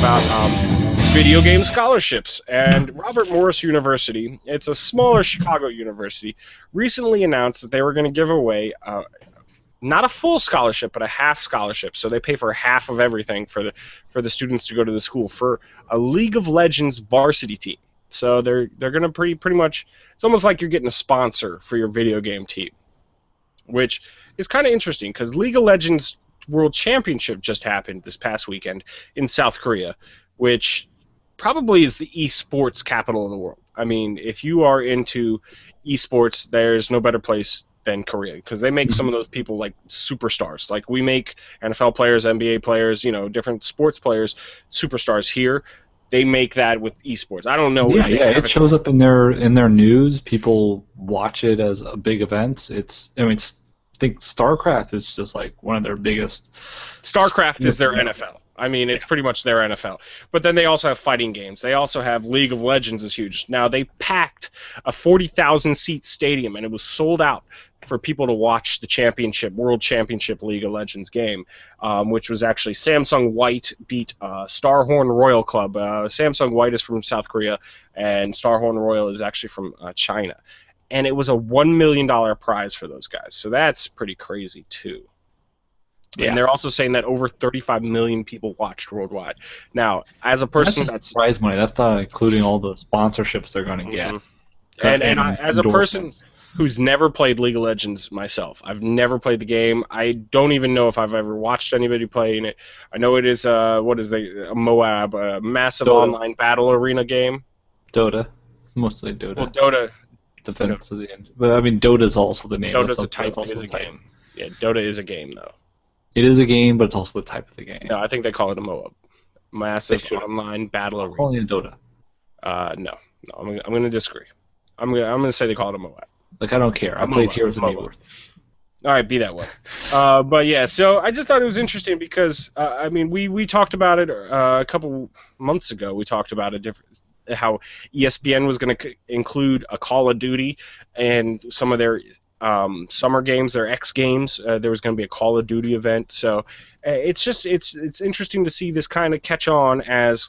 about video game scholarships. And Robert Morris University, it's a smaller Chicago university, recently announced that they were going to give away not a full scholarship, but a half scholarship. So they pay for half of everything for the students to go to the school for a League of Legends varsity team. So they're going to pretty much, it's almost like you're getting a sponsor for your video game team, which is kind of interesting because League of Legends World Championship just happened this past weekend in South Korea, which probably is the esports capital of the world. I mean, if you are into esports, there's no better place than Korea, because they make some of those people like superstars. Like we make NFL players, NBA players, different sports players, superstars here. They make that with esports. I don't know. Yeah, it shows up in their news. People watch it as a big event. I think StarCraft is just like one of their biggest. StarCraft is their NFL. I mean, it's pretty much their NFL. But then they also have fighting games. They also have League of Legends is huge. Now, they packed a 40,000-seat stadium, and it was sold out for people to watch the World Championship League of Legends game, which was actually Samsung White beat Starhorn Royal Club. Samsung White is from South Korea, and Starhorn Royal is actually from China. And it was a $1 million prize for those guys. So that's pretty crazy, too. Yeah. And they're also saying that over 35 million people watched worldwide. Now, as a person, that's prize money. That's not including all the sponsorships they're going to get. And as a person who's never played League of Legends myself, I've never played the game. I don't even know if I've ever watched anybody playing it. I know it is a MOAB, a massive online battle arena game. Dota, mostly Dota. Well, Dota. Defense of the end. But I mean, Dota is also the name. Dota's a type. It is a game. Yeah, Dota is a game though. It is a game, but it's also the type of the game. No, I think they call it a MOAB. Massive online battle arena. Calling it Dota. No, I'm going to disagree. I'm going to say they call it a MOAB. Like, I don't care. I played Heroes of Neighborhood. All right, be that way. But yeah, so I just thought it was interesting because we talked about it a couple months ago. We talked about how ESPN was going to include a Call of Duty and some of their summer games, their X Games. There was going to be a Call of Duty event. So it's interesting to see this kind of catch on as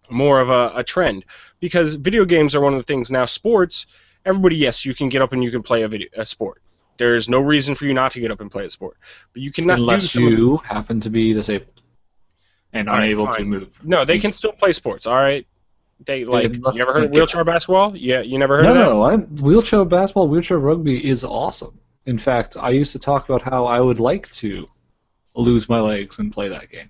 more of a trend, because video games are one of the things now. Sports, everybody, yes, you can get up and you can play a sport. There's no reason for you not to get up and play a sport, but you cannot unless you happen to be disabled and unable to move. No, they can still play sports. All right. You ever heard of wheelchair basketball? Yeah, you never heard of that? No, wheelchair basketball, wheelchair rugby is awesome. In fact, I used to talk about how I would like to lose my legs and play that game.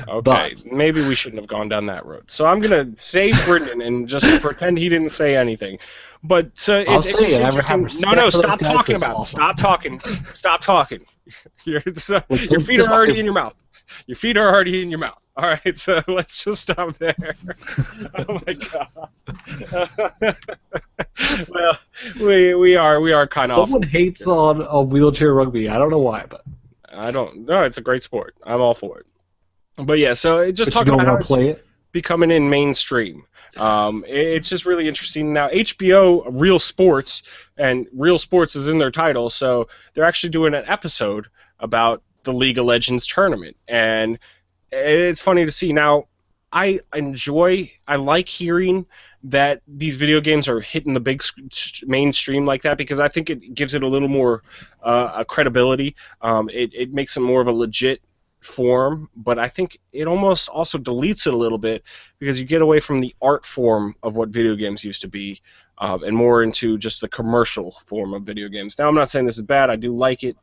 Okay, but maybe we shouldn't have gone down that road. So I'm going to save Brendan and just pretend he didn't say anything. But I'll say it. No, stop talking about it. Stop talking. Stop talking. Your feet are already in your mouth. Your feet are already in your mouth. All right, so let's just stop there. Oh my God. Well, we are kind of. Someone hates on wheelchair rugby. I don't know why, but I don't. No, it's a great sport. I'm all for it. But yeah, so just talking about how it's becoming in mainstream. It's just really interesting. Now, HBO Real Sports, and Real Sports is in their title, so they're actually doing an episode about the League of Legends tournament, and it's funny to see. Now, I like hearing that these video games are hitting the big mainstream like that, because I think it gives it a little more credibility. It makes it more of a legit form, but I think it almost also deletes it a little bit, because you get away from the art form of what video games used to be, and more into just the commercial form of video games. Now, I'm not saying this is bad. I do like it.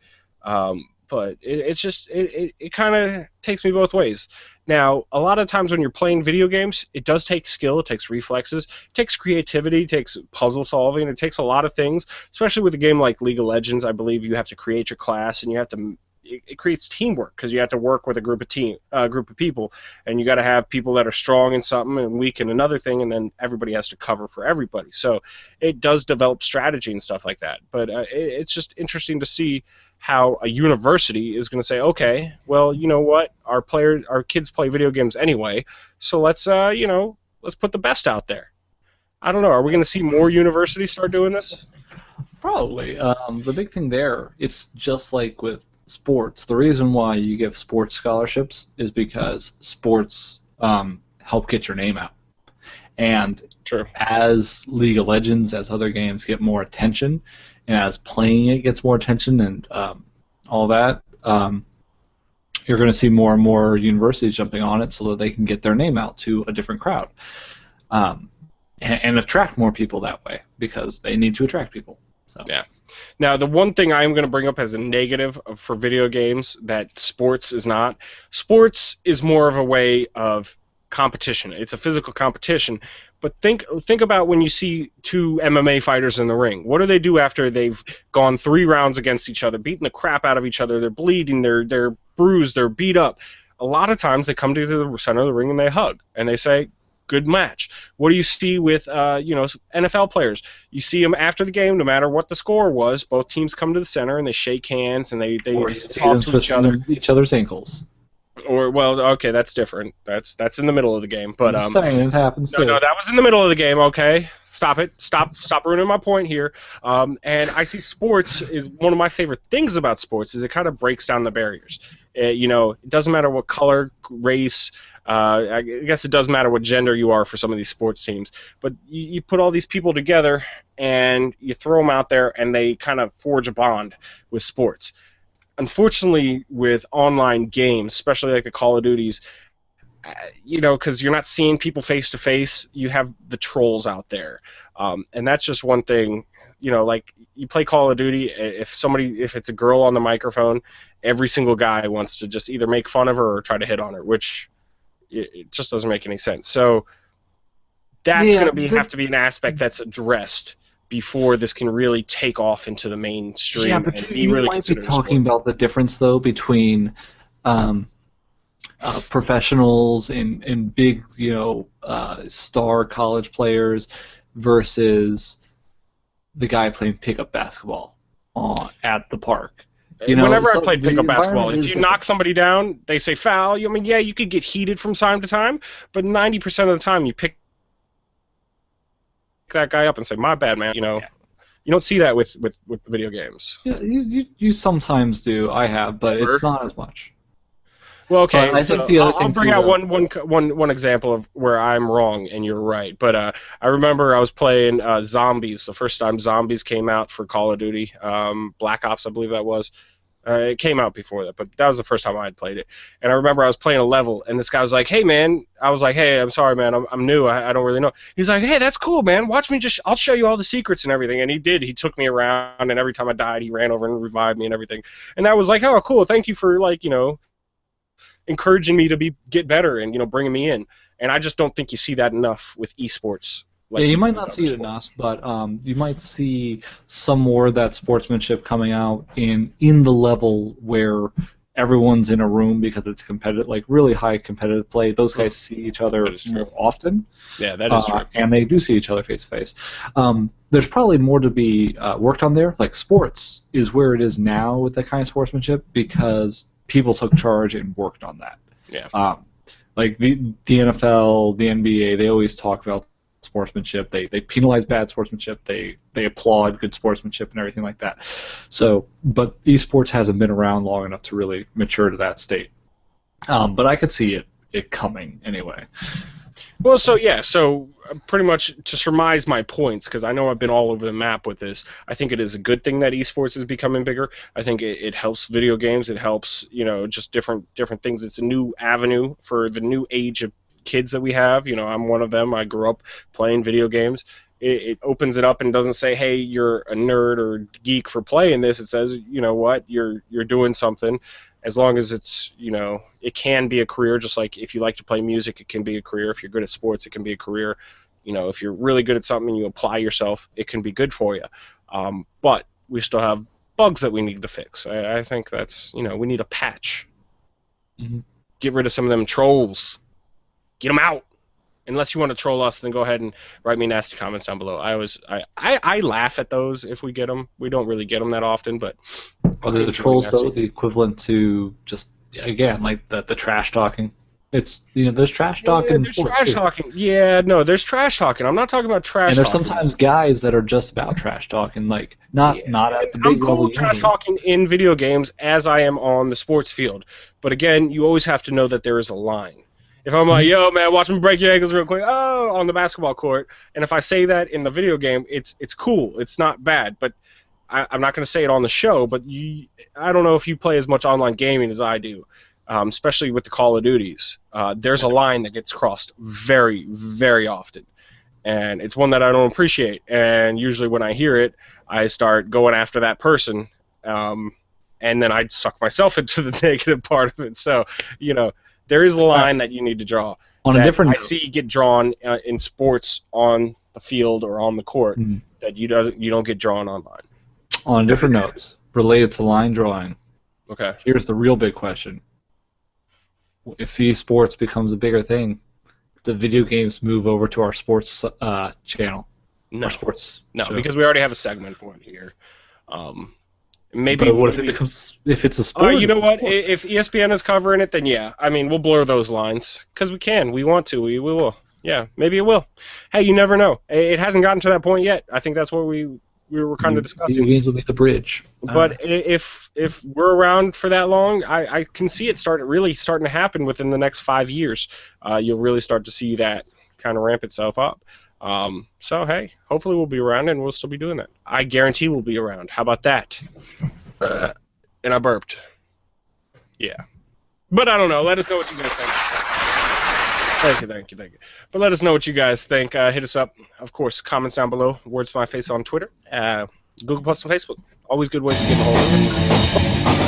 But it kind of takes me both ways. Now, a lot of times when you're playing video games, it does take skill, it takes reflexes, it takes creativity, it takes puzzle solving, it takes a lot of things, especially with a game like League of Legends. I believe you have to create your class, and you have to. It creates teamwork, because you have to work with a group of people, and you got to have people that are strong in something and weak in another thing, and then everybody has to cover for everybody. So it does develop strategy and stuff like that. But it's just interesting to see how a university is going to say, okay, well, you know what, our kids play video games anyway, so let's put the best out there. I don't know. Are we going to see more universities start doing this? Probably. The big thing there, it's just like with sports. The reason why you give sports scholarships is because sports help get your name out. And True. as League of Legends, as other games get more attention, and as playing it gets more attention and all that, you're going to see more and more universities jumping on it so that they can get their name out to a different crowd. And attract more people that way, because they need to attract people. So. Yeah. Now, the one thing I'm going to bring up as a negative for video games that sports is not, sports is more of a way of competition. It's a physical competition. But think about when you see two MMA fighters in the ring. What do they do after they've gone 3 rounds against each other, beating the crap out of each other? They're bleeding, they're bruised, they're beat up. A lot of times they come to the center of the ring and they hug, and they say, good match. What do you see with NFL players? You see them after the game, no matter what the score was, both teams come to the center and they shake hands and they talk to each other's ankles. Or, well, okay, that's different. That's in the middle of the game. But I'm saying it happens. No, that was in the middle of the game. Okay, stop it. Stop ruining my point here. And I see sports is one of my favorite things about sports is it kind of breaks down the barriers. It doesn't matter what color, race. I guess it does matter what gender you are for some of these sports teams, but you put all these people together and you throw them out there and they kind of forge a bond with sports. Unfortunately, with online games, especially like the Call of Duties, because you're not seeing people face to face, you have the trolls out there, and that's just one thing. Like you play Call of Duty, if it's a girl on the microphone, every single guy wants to just either make fun of her or try to hit on her, which it just doesn't make any sense. So that's going to have to be an aspect that's addressed before this can really take off into the mainstream. Yeah, but you might be talking about the difference, though, between professionals and big, star college players versus the guy playing pickup basketball at the park. Whenever I played pickup basketball, if you knock somebody down, they say foul. You could get heated from time to time, but 90% of the time you pick that guy up and say, my bad, man. You don't see that with video games. Yeah, you sometimes do. I have, but it's not as much. Well, okay. I'll bring out one example of where I'm wrong and you're right. But I remember I was playing Zombies the first time Zombies came out for Call of Duty, Black Ops, I believe that was. It came out before that, but that was the first time I had played it. And I remember I was playing a level, and this guy was like, "Hey, man," I was like, "Hey, I'm sorry, man, I'm new. I don't really know." He's like, "Hey, that's cool, man. Watch me I'll show you all the secrets and everything." And he did. He took me around, and every time I died, he ran over and revived me and everything. And I was like, "Oh, cool. Thank you for encouraging me to get better and bringing me in." And I just don't think you see that enough with esports. Yeah, you might not see it enough, but you might see some more of that sportsmanship coming out in the level where everyone's in a room because it's competitive, like really high competitive play. Those guys see each other more often. Yeah, that is true. And they do see each other face to face. There's probably more to be worked on there. Like sports is where it is now with that kind of sportsmanship because people took charge and worked on that. Yeah. Like the NFL, the NBA, they always talk about sportsmanship. They penalize bad sportsmanship. They applaud good sportsmanship and everything like that. So, but esports hasn't been around long enough to really mature to that state. But I could see it coming anyway. Well, so pretty much to surmise my points, because I know I've been all over the map with this, I think it is a good thing that esports is becoming bigger. I think it helps video games. It helps, just different things. It's a new avenue for the new age of kids that we have. I'm one of them. I grew up playing video games. It opens it up and doesn't say, hey, you're a nerd or geek for playing this. It says, what, you're doing something. As long as it's, it can be a career, just like if you like to play music, it can be a career. If you're good at sports, it can be a career. If you're really good at something and you apply yourself, it can be good for you. But we still have bugs that we need to fix. I think that's, we need a patch. Mm-hmm. Get rid of some of them trolls. Get them out. Unless you want to troll us, then go ahead and write me nasty comments down below. I laugh at those if we get them. We don't really get them that often, but... Are the trolls, though, the equivalent to just, again, like the trash talking? It's, there's trash talking in sports, trash talking. Yeah, no, there's trash talking. I'm not talking about trash talking. And there's sometimes guys that are just about trash talking, like, not at the big level. I'm cool with trash talking in video games as I am on the sports field. But again, you always have to know that there is a line. If I'm like, yo, man, watch me break your ankles real quick, oh, on the basketball court, and if I say that in the video game, it's cool. It's not bad, but I'm not going to say it on the show, but I don't know if you play as much online gaming as I do, especially with the Call of Duties. There's a line that gets crossed very, very often, and it's one that I don't appreciate. And usually when I hear it, I start going after that person, and then I suck myself into the negative part of it. So, there is a line that you need to draw. On a different note, I see get drawn in sports on the field or on the court that you don't get drawn online. On different notes, related to line drawing. Okay. Here's the real big question: if esports becomes a bigger thing, the video games move over to our sports channel? No. Our sports no, show. Because we already have a segment for it here. Maybe. But what if it becomes? If it's a sport? You know what? If ESPN is covering it, then yeah. I mean, we'll blur those lines because we can. We want to. We will. Yeah, maybe it will. Hey, you never know. It hasn't gotten to that point yet. I think that's what we were kind of discussing. Video games will be the bridge. But if we're around for that long, I can see it starting to happen within the next 5 years. You'll really start to see that kind of ramp itself up. So hey, hopefully we'll be around and we'll still be doing that. I guarantee we'll be around. How about that? And I burped. Yeah. But I don't know. Let us know what you guys think. Thank you. But let us know what you guys think. Hit us up, of course, comments down below. Words to my face on Twitter. Google Plus and Facebook. Always good ways to get a hold of us.